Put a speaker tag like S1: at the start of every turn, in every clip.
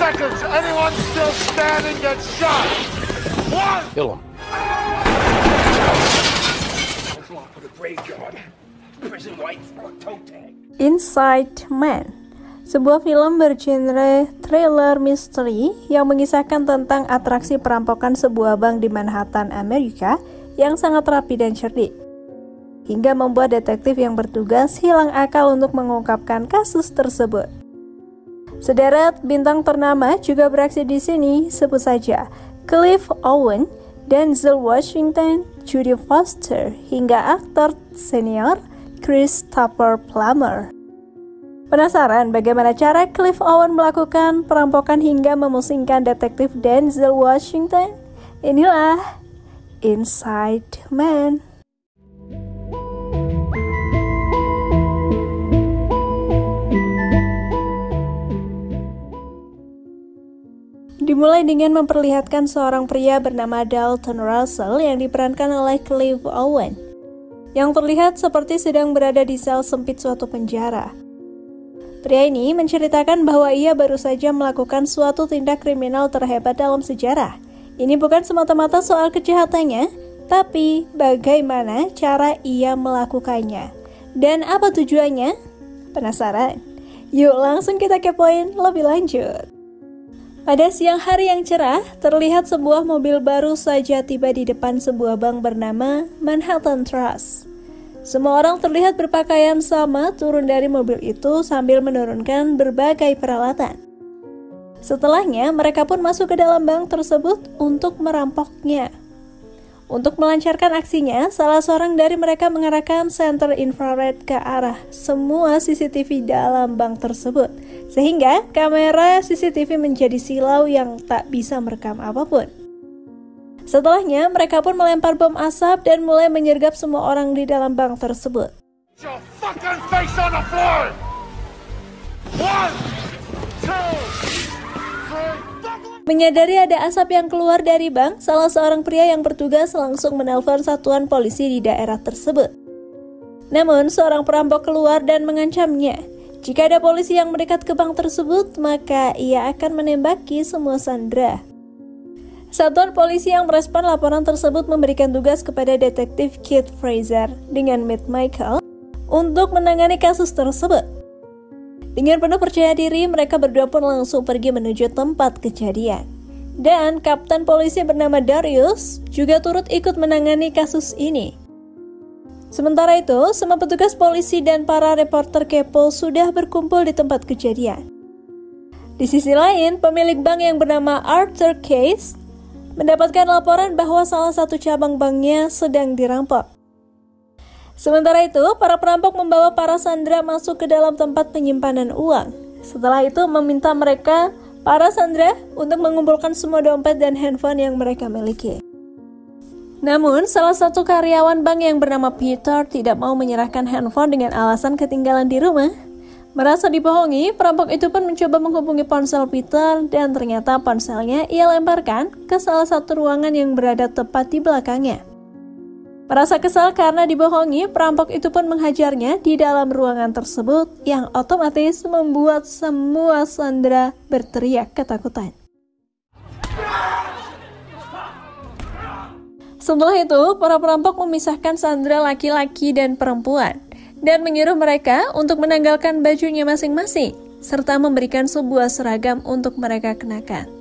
S1: seconds. Anyone still standing gets shot. One.
S2: Kill him.
S3: Inside Man, sebuah film bergenre thriller misteri yang mengisahkan tentang atraksi perampokan sebuah bank di Manhattan, Amerika yang sangat rapi dan cerdik, hingga membuat detektif yang bertugas hilang akal untuk mengungkapkan kasus tersebut. Sederet bintang ternama juga beraksi di sini, sebut saja Cliff Owen, Denzel Washington, Jodie Foster, hingga aktor senior Christopher Plummer. Penasaran bagaimana cara Cliff Owen melakukan perampokan hingga memusingkan detektif Denzel Washington? Inilah Inside Man. Dimulai dengan memperlihatkan seorang pria bernama Dalton Russell yang diperankan oleh Cliff Owen, yang terlihat seperti sedang berada di sel sempit suatu penjara. Pria ini menceritakan bahwa ia baru saja melakukan suatu tindak kriminal terhebat dalam sejarah. Ini bukan semata-mata soal kejahatannya, tapi bagaimana cara ia melakukannya. Dan apa tujuannya? Penasaran? Yuk langsung kita kepoin lebih lanjut. Pada siang hari yang cerah, terlihat sebuah mobil baru saja tiba di depan sebuah bank bernama Manhattan Trust. Semua orang terlihat berpakaian sama turun dari mobil itu sambil menurunkan berbagai peralatan. Setelahnya, mereka pun masuk ke dalam bank tersebut untuk merampoknya. Untuk melancarkan aksinya, salah seorang dari mereka mengarahkan senter infrared ke arah semua CCTV dalam bank tersebut, sehingga kamera CCTV menjadi silau yang tak bisa merekam apapun. Setelahnya, mereka pun melempar bom asap dan mulai menyergap semua orang di dalam bank tersebut.
S1: Your fucking face on the floor. One, two, three.
S3: Menyadari ada asap yang keluar dari bank, salah seorang pria yang bertugas langsung menelpon satuan polisi di daerah tersebut. Namun, seorang perampok keluar dan mengancamnya. Jika ada polisi yang mendekat ke bank tersebut, maka ia akan menembaki semua sandera. Satuan polisi yang merespon laporan tersebut memberikan tugas kepada detektif Keith Fraser dengan Matt Michael untuk menangani kasus tersebut. Dengan penuh percaya diri, mereka berdua pun langsung pergi menuju tempat kejadian. Dan kapten polisi bernama Darius juga turut ikut menangani kasus ini. Sementara itu, semua petugas polisi dan para reporter kepo sudah berkumpul di tempat kejadian. Di sisi lain, pemilik bank yang bernama Arthur Case mendapatkan laporan bahwa salah satu cabang banknya sedang dirampok. Sementara itu, para perampok membawa para sandera masuk ke dalam tempat penyimpanan uang. Setelah itu, meminta mereka, para sandera, untuk mengumpulkan semua dompet dan handphone yang mereka miliki. Namun, salah satu karyawan bank yang bernama Peter tidak mau menyerahkan handphone dengan alasan ketinggalan di rumah. Merasa dibohongi, perampok itu pun mencoba menghubungi ponsel Peter dan ternyata ponselnya ia lemparkan ke salah satu ruangan yang berada tepat di belakangnya. Merasa kesal karena dibohongi, perampok itu pun menghajarnya di dalam ruangan tersebut yang otomatis membuat semua sandera berteriak ketakutan. Setelah itu, para perampok memisahkan sandera laki-laki dan perempuan dan menyuruh mereka untuk menanggalkan bajunya masing-masing serta memberikan sebuah seragam untuk mereka kenakan.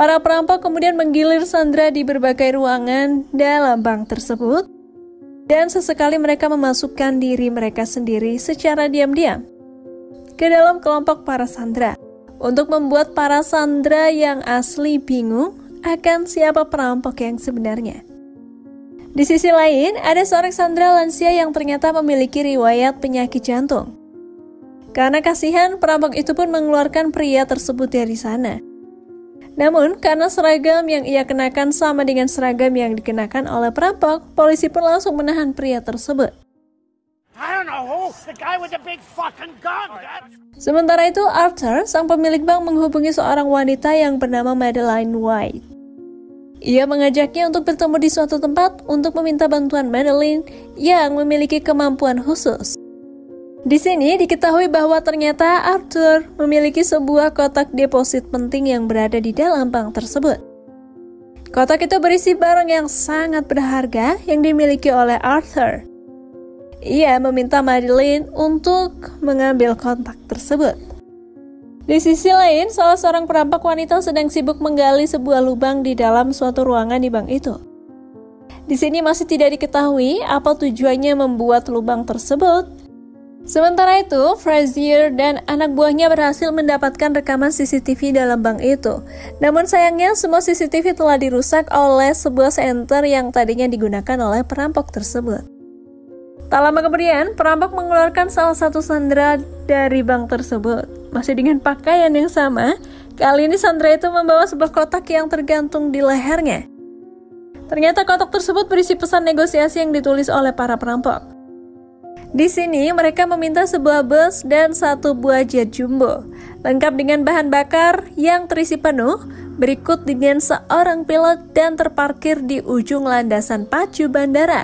S3: Para perampok kemudian menggilir sandera di berbagai ruangan dalam bank tersebut dan sesekali mereka memasukkan diri mereka sendiri secara diam-diam ke dalam kelompok para sandera untuk membuat para sandera yang asli bingung akan siapa perampok yang sebenarnya. Di sisi lain, ada seorang sandera lansia yang ternyata memiliki riwayat penyakit jantung. Karena kasihan, perampok itu pun mengeluarkan pria tersebut dari sana. Namun, karena seragam yang ia kenakan sama dengan seragam yang dikenakan oleh perampok, polisi pun langsung menahan pria tersebut. Sementara itu, Arthur, sang pemilik bank, menghubungi seorang wanita yang bernama Madeline White. Ia mengajaknya untuk bertemu di suatu tempat untuk meminta bantuan Madeline yang memiliki kemampuan khusus. Di sini diketahui bahwa ternyata Arthur memiliki sebuah kotak deposit penting yang berada di dalam bank tersebut. Kotak itu berisi barang yang sangat berharga yang dimiliki oleh Arthur. Ia meminta Madeleine untuk mengambil kotak tersebut. Di sisi lain, salah seorang perampok wanita sedang sibuk menggali sebuah lubang di dalam suatu ruangan di bank itu. Di sini masih tidak diketahui apa tujuannya membuat lubang tersebut. Sementara itu, Frazier dan anak buahnya berhasil mendapatkan rekaman CCTV dalam bank itu. Namun sayangnya semua CCTV telah dirusak oleh sebuah senter yang tadinya digunakan oleh perampok tersebut. Tak lama kemudian, perampok mengeluarkan salah satu sandera dari bank tersebut. Masih dengan pakaian yang sama, kali ini sandera itu membawa sebuah kotak yang tergantung di lehernya. Ternyata kotak tersebut berisi pesan negosiasi yang ditulis oleh para perampok. Di sini mereka meminta sebuah bus dan satu buah jet jumbo, lengkap dengan bahan bakar yang terisi penuh, berikut dengan seorang pilot dan terparkir di ujung landasan pacu bandara.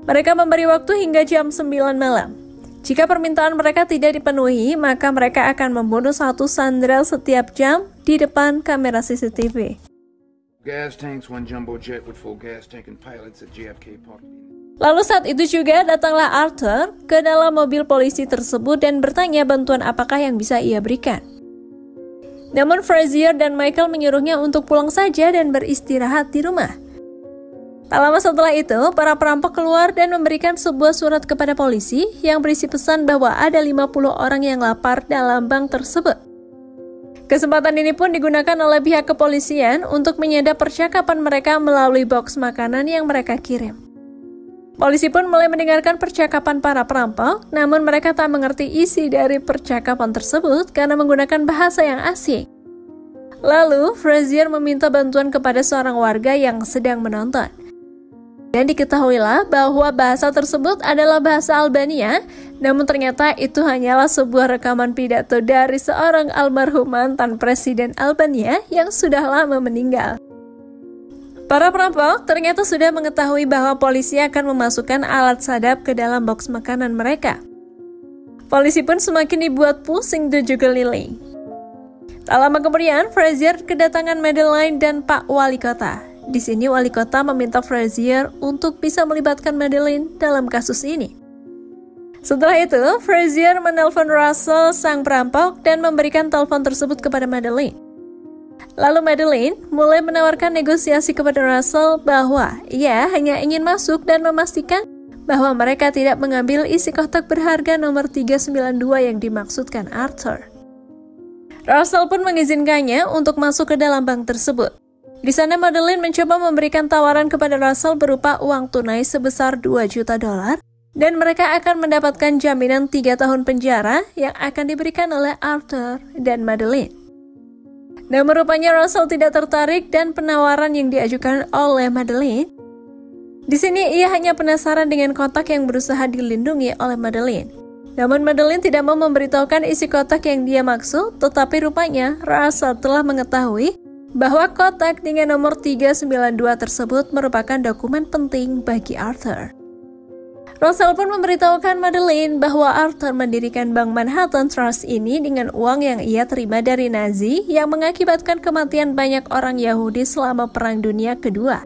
S3: Mereka memberi waktu hingga jam 9 malam. Jika permintaan mereka tidak dipenuhi, maka mereka akan membunuh satu sandera setiap jam di depan kamera CCTV.
S1: Gas tanks, one jumbo jet with full gas tank and pilots at JFK Park.
S3: Lalu saat itu juga datanglah Arthur ke dalam mobil polisi tersebut dan bertanya bantuan apakah yang bisa ia berikan. Namun Frazier dan Michael menyuruhnya untuk pulang saja dan beristirahat di rumah. Tak lama setelah itu, para perampok keluar dan memberikan sebuah surat kepada polisi yang berisi pesan bahwa ada 50 orang yang lapar dalam bank tersebut. Kesempatan ini pun digunakan oleh pihak kepolisian untuk menyadap percakapan mereka melalui box makanan yang mereka kirim. Polisi pun mulai mendengarkan percakapan para perampok, namun mereka tak mengerti isi dari percakapan tersebut karena menggunakan bahasa yang asing. Lalu, Frazier meminta bantuan kepada seorang warga yang sedang menonton. Dan diketahuilah bahwa bahasa tersebut adalah bahasa Albania, namun ternyata itu hanyalah sebuah rekaman pidato dari seorang almarhum mantan Presiden Albania yang sudah lama meninggal. Para perampok ternyata sudah mengetahui bahwa polisi akan memasukkan alat sadap ke dalam box makanan mereka. Polisi pun semakin dibuat pusing 7 keliling. Tak lama kemudian, Frazier kedatangan Madeleine dan Pak Wali Kota. Di sini Wali Kota meminta Frazier untuk bisa melibatkan Madeleine dalam kasus ini. Setelah itu, Frazier menelpon Russell, sang perampok, dan memberikan telepon tersebut kepada Madeleine. Lalu Madeleine mulai menawarkan negosiasi kepada Russell bahwa ia hanya ingin masuk dan memastikan bahwa mereka tidak mengambil isi kotak berharga nomor 392 yang dimaksudkan Arthur. Russell pun mengizinkannya untuk masuk ke dalam bank tersebut. Di sana Madeleine mencoba memberikan tawaran kepada Russell berupa uang tunai sebesar $2 juta dan mereka akan mendapatkan jaminan 3 tahun penjara yang akan diberikan oleh Arthur dan Madeleine. Namun rupanya Russell tidak tertarik dan penawaran yang diajukan oleh Madeleine. Di sini ia hanya penasaran dengan kotak yang berusaha dilindungi oleh Madeleine. Namun Madeleine tidak mau memberitahukan isi kotak yang dia maksud, tetapi rupanya Russell telah mengetahui bahwa kotak dengan nomor 392 tersebut merupakan dokumen penting bagi Arthur. Russell pun memberitahukan Madeleine bahwa Arthur mendirikan Bank Manhattan Trust ini dengan uang yang ia terima dari Nazi yang mengakibatkan kematian banyak orang Yahudi selama Perang Dunia Kedua.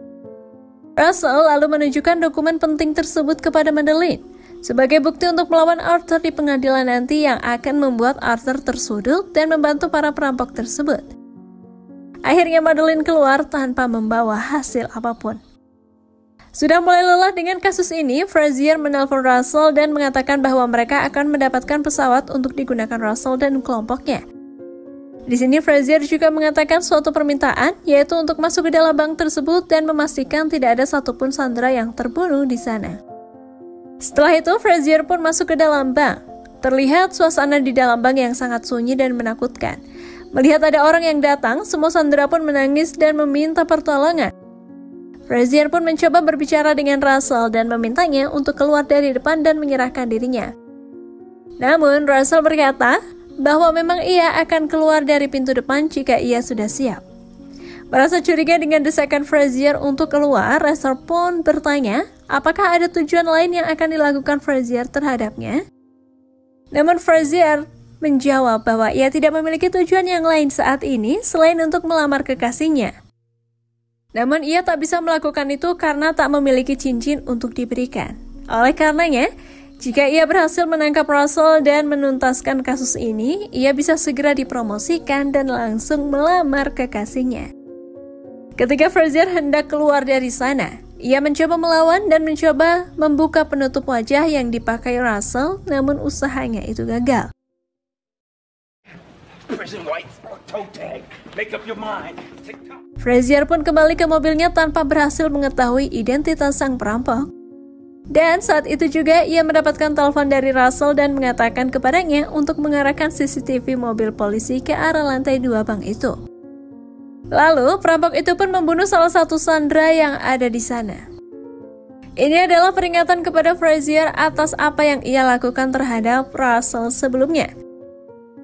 S3: Russell lalu menunjukkan dokumen penting tersebut kepada Madeleine sebagai bukti untuk melawan Arthur di pengadilan nanti yang akan membuat Arthur tersudut dan membantu para perampok tersebut. Akhirnya Madeleine keluar tanpa membawa hasil apapun. Sudah mulai lelah dengan kasus ini, Frazier menelpon Russell dan mengatakan bahwa mereka akan mendapatkan pesawat untuk digunakan Russell dan kelompoknya. Di sini Frazier juga mengatakan suatu permintaan, yaitu untuk masuk ke dalam bank tersebut dan memastikan tidak ada satupun sandera yang terbunuh di sana. Setelah itu, Frazier pun masuk ke dalam bank. Terlihat suasana di dalam bank yang sangat sunyi dan menakutkan. Melihat ada orang yang datang, semua sandera pun menangis dan meminta pertolongan. Frazier pun mencoba berbicara dengan Russell dan memintanya untuk keluar dari depan dan menyerahkan dirinya. Namun Russell berkata bahwa memang ia akan keluar dari pintu depan jika ia sudah siap. Merasa curiga dengan desakan Frazier untuk keluar, Russell pun bertanya apakah ada tujuan lain yang akan dilakukan Frazier terhadapnya. Namun Frazier menjawab bahwa ia tidak memiliki tujuan yang lain saat ini selain untuk melamar kekasihnya. Namun ia tak bisa melakukan itu karena tak memiliki cincin untuk diberikan. Oleh karenanya, jika ia berhasil menangkap Russell dan menuntaskan kasus ini, ia bisa segera dipromosikan dan langsung melamar kekasihnya. Ketika Frazier hendak keluar dari sana, ia mencoba melawan dan mencoba membuka penutup wajah yang dipakai Russell, namun usahanya itu gagal. Frazier pun kembali ke mobilnya tanpa berhasil mengetahui identitas sang perampok. Dan saat itu juga ia mendapatkan telepon dari Russell dan mengatakan kepadanya untuk mengarahkan CCTV mobil polisi ke arah lantai 2 bank itu. Lalu perampok itu pun membunuh salah satu sandera yang ada di sana. Ini adalah peringatan kepada Frazier atas apa yang ia lakukan terhadap Russell sebelumnya.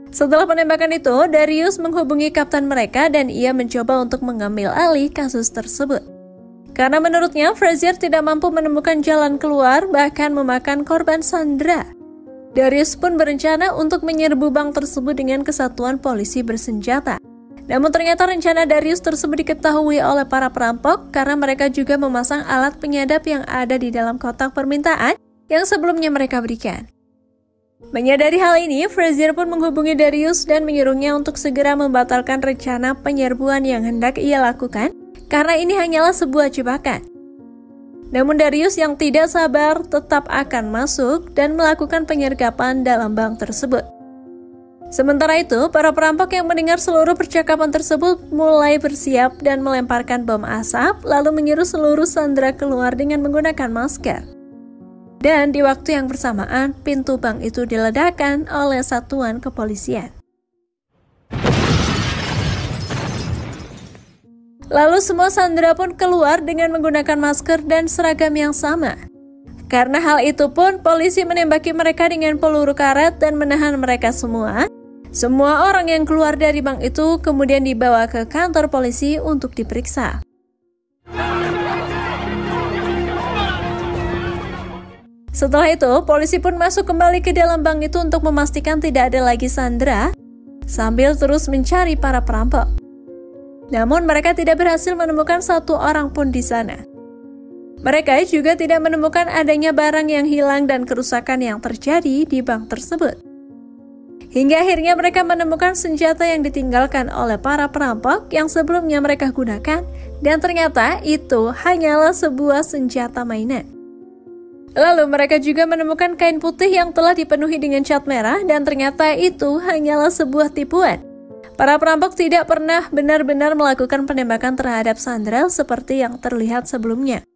S3: Setelah penembakan itu, Darius menghubungi kapten mereka dan ia mencoba untuk mengambil alih kasus tersebut. Karena menurutnya Frazier tidak mampu menemukan jalan keluar bahkan memakan korban sandera. Darius pun berencana untuk menyerbu bank tersebut dengan kesatuan polisi bersenjata. Namun ternyata rencana Darius tersebut diketahui oleh para perampok karena mereka juga memasang alat penyadap yang ada di dalam kotak permintaan yang sebelumnya mereka berikan. Menyadari hal ini, Frazier pun menghubungi Darius dan menyuruhnya untuk segera membatalkan rencana penyerbuan yang hendak ia lakukan karena ini hanyalah sebuah jebakan. Namun Darius yang tidak sabar tetap akan masuk dan melakukan penyergapan dalam bank tersebut. Sementara itu, para perampok yang mendengar seluruh percakapan tersebut mulai bersiap dan melemparkan bom asap, lalu menyuruh seluruh sandera keluar dengan menggunakan masker. Dan di waktu yang bersamaan, pintu bank itu diledakkan oleh satuan kepolisian. Lalu semua sandera pun keluar dengan menggunakan masker dan seragam yang sama. Karena hal itu pun, polisi menembaki mereka dengan peluru karet dan menahan mereka semua. Semua orang yang keluar dari bank itu kemudian dibawa ke kantor polisi untuk diperiksa. Setelah itu, polisi pun masuk kembali ke dalam bank itu untuk memastikan tidak ada lagi sandera, sambil terus mencari para perampok. Namun mereka tidak berhasil menemukan satu orang pun di sana. Mereka juga tidak menemukan adanya barang yang hilang dan kerusakan yang terjadi di bank tersebut. Hingga akhirnya mereka menemukan senjata yang ditinggalkan oleh para perampok yang sebelumnya mereka gunakan, dan ternyata itu hanyalah sebuah senjata mainan. Lalu mereka juga menemukan kain putih yang telah dipenuhi dengan cat merah, dan ternyata itu hanyalah sebuah tipuan. Para perampok tidak pernah benar-benar melakukan penembakan terhadap sandera seperti yang terlihat sebelumnya.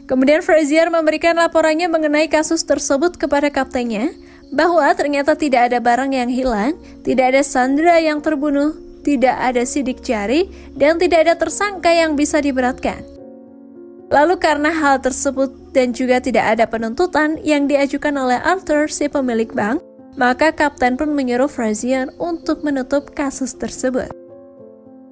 S3: Kemudian Frazier memberikan laporannya mengenai kasus tersebut kepada kaptennya, bahwa ternyata tidak ada barang yang hilang, tidak ada sandera yang terbunuh, tidak ada sidik jari, dan tidak ada tersangka yang bisa diberatkan. Lalu karena hal tersebut dan juga tidak ada penuntutan yang diajukan oleh Arthur, si pemilik bank, maka kapten pun menyuruh Frazier untuk menutup kasus tersebut.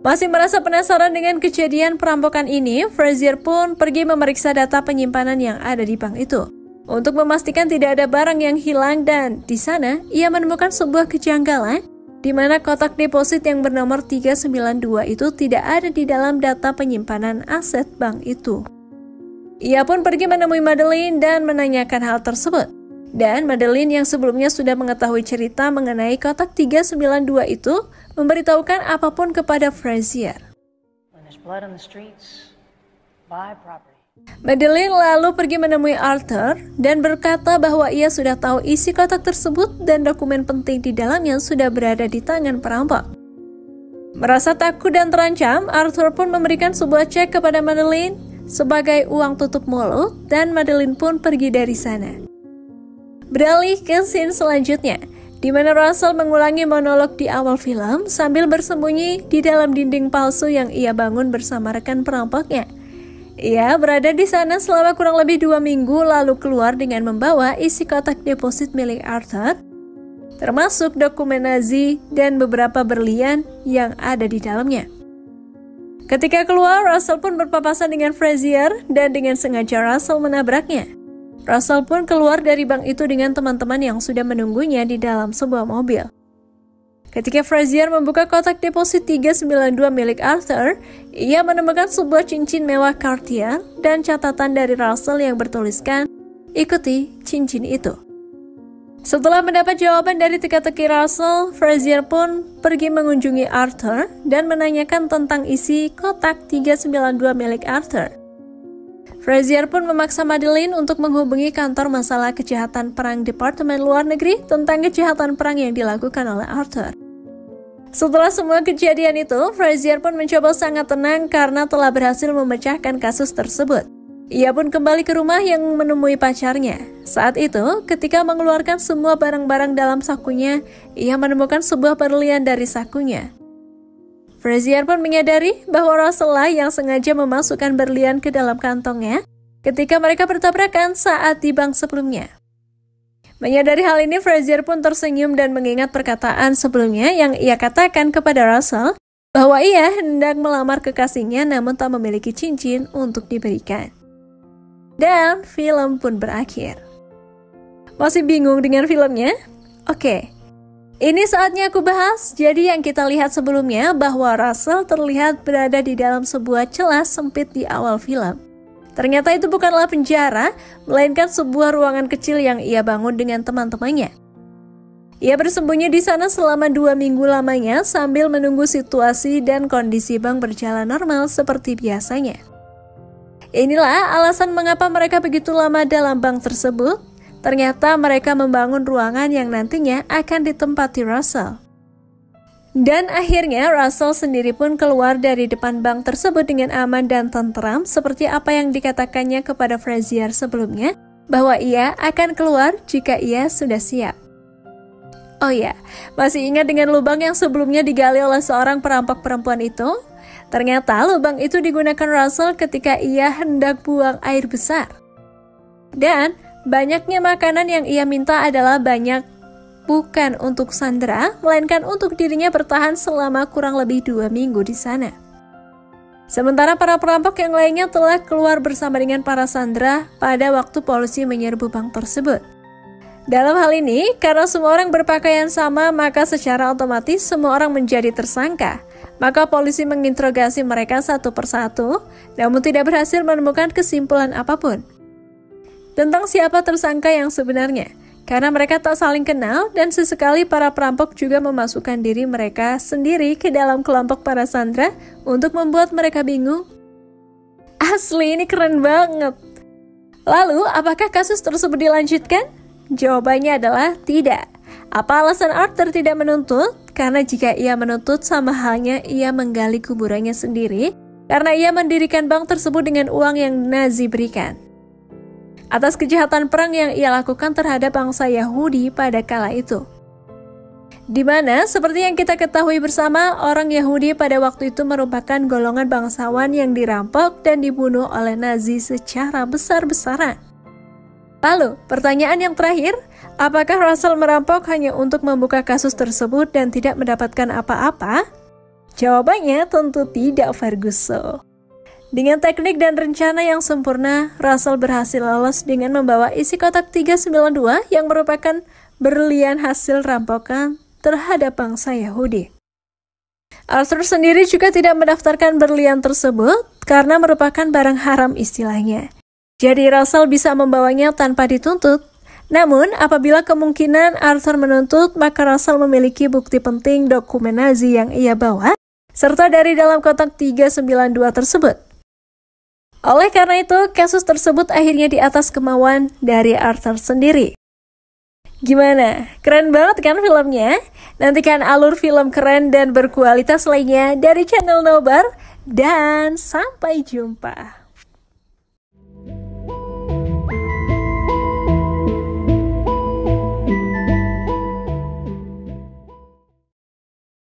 S3: Masih merasa penasaran dengan kejadian perampokan ini, Frazier pun pergi memeriksa data penyimpanan yang ada di bank itu untuk memastikan tidak ada barang yang hilang, dan di sana ia menemukan sebuah kejanggalan di mana kotak deposit yang bernomor 392 itu tidak ada di dalam data penyimpanan aset bank itu. Ia pun pergi menemui Madeleine dan menanyakan hal tersebut. Dan Madeleine yang sebelumnya sudah mengetahui cerita mengenai kotak 392 itu memberitahukan apapun kepada Frazier. Madeleine lalu pergi menemui Arthur dan berkata bahwa ia sudah tahu isi kotak tersebut dan dokumen penting di dalamnya sudah berada di tangan perampok. Merasa takut dan terancam, Arthur pun memberikan sebuah cek kepada Madeleine sebagai uang tutup mulut, dan Madeleine pun pergi dari sana. Beralih ke scene selanjutnya, di mana Russell mengulangi monolog di awal film sambil bersembunyi di dalam dinding palsu yang ia bangun bersama rekan perampoknya. Ia berada di sana selama kurang lebih 2 minggu, lalu keluar dengan membawa isi kotak deposit milik Arthur, termasuk dokumen Nazi dan beberapa berlian yang ada di dalamnya. Ketika keluar, Russell pun berpapasan dengan Frazier dan dengan sengaja Russell menabraknya. Russell pun keluar dari bank itu dengan teman-teman yang sudah menunggunya di dalam sebuah mobil. Ketika Frazier membuka kotak deposit 392 milik Arthur, ia menemukan sebuah cincin mewah Cartier dan catatan dari Russell yang bertuliskan, "Ikuti cincin itu." Setelah mendapat jawaban dari teka-teki Russell, Frazier pun pergi mengunjungi Arthur dan menanyakan tentang isi kotak 392 milik Arthur. Frazier pun memaksa Madeleine untuk menghubungi kantor masalah kejahatan perang Departemen Luar Negeri tentang kejahatan perang yang dilakukan oleh Arthur. Setelah semua kejadian itu, Frazier pun mencoba sangat tenang karena telah berhasil memecahkan kasus tersebut. Ia pun kembali ke rumah yang menemui pacarnya. Saat itu, ketika mengeluarkan semua barang-barang dalam sakunya, ia menemukan sebuah berlian dari sakunya. Frazier pun menyadari bahwa Russell lah yang sengaja memasukkan berlian ke dalam kantongnya ketika mereka bertabrakan saat di bank sebelumnya. Menyadari hal ini, Frazier pun tersenyum dan mengingat perkataan sebelumnya yang ia katakan kepada Russell bahwa ia hendak melamar kekasihnya namun tak memiliki cincin untuk diberikan. Dan film pun berakhir. Masih bingung dengan filmnya? Oke, ini saatnya aku bahas. Jadi yang kita lihat sebelumnya bahwa Russell terlihat berada di dalam sebuah celah sempit di awal film. Ternyata itu bukanlah penjara, melainkan sebuah ruangan kecil yang ia bangun dengan teman-temannya. Ia bersembunyi di sana selama 2 minggu lamanya sambil menunggu situasi dan kondisi bank berjalan normal seperti biasanya. Inilah alasan mengapa mereka begitu lama dalam bank tersebut. Ternyata mereka membangun ruangan yang nantinya akan ditempati Russell. Dan akhirnya Russell sendiri pun keluar dari depan bank tersebut dengan aman dan tenteram seperti apa yang dikatakannya kepada Frazier sebelumnya, bahwa ia akan keluar jika ia sudah siap. Oh ya, masih ingat dengan lubang yang sebelumnya digali oleh seorang perampok perempuan itu? Ternyata lubang itu digunakan Russell ketika ia hendak buang air besar. Dan banyaknya makanan yang ia minta adalah banyak bukan untuk Sandra, melainkan untuk dirinya bertahan selama kurang lebih 2 minggu di sana. Sementara para perampok yang lainnya telah keluar bersama dengan para Sandra pada waktu polisi menyerbu bank tersebut. Dalam hal ini, karena semua orang berpakaian sama, maka secara otomatis semua orang menjadi tersangka. Maka polisi menginterogasi mereka satu persatu, namun tidak berhasil menemukan kesimpulan apapun tentang siapa tersangka yang sebenarnya. Karena mereka tak saling kenal dan sesekali para perampok juga memasukkan diri mereka sendiri ke dalam kelompok para Sandra untuk membuat mereka bingung. Asli, ini keren banget. Lalu, apakah kasus tersebut dilanjutkan? Jawabannya adalah tidak. Apa alasan Arthur tidak menuntut? Karena jika ia menuntut, sama halnya ia menggali kuburannya sendiri karena ia mendirikan bank tersebut dengan uang yang Nazi berikan. Atas kejahatan perang yang ia lakukan terhadap bangsa Yahudi pada kala itu. Di mana, seperti yang kita ketahui bersama, orang Yahudi pada waktu itu merupakan golongan bangsawan yang dirampok dan dibunuh oleh Nazi secara besar-besaran. Lalu, pertanyaan yang terakhir, apakah Russell merampok hanya untuk membuka kasus tersebut dan tidak mendapatkan apa-apa? Jawabannya tentu tidak, Ferguson. Dengan teknik dan rencana yang sempurna, Russell berhasil lolos dengan membawa isi kotak 392 yang merupakan berlian hasil rampokan terhadap bangsa Yahudi. Arthur sendiri juga tidak mendaftarkan berlian tersebut karena merupakan barang haram istilahnya. Jadi Russell bisa membawanya tanpa dituntut. Namun, apabila kemungkinan Arthur menuntut, maka Russell memiliki bukti penting dokumen Nazi yang ia bawa, serta dari dalam kotak 392 tersebut. Oleh karena itu, kasus tersebut akhirnya di atas kemauan dari Arthur sendiri. Gimana? Keren banget kan filmnya? Nantikan alur film keren dan berkualitas lainnya dari channel Nobar, dan sampai jumpa.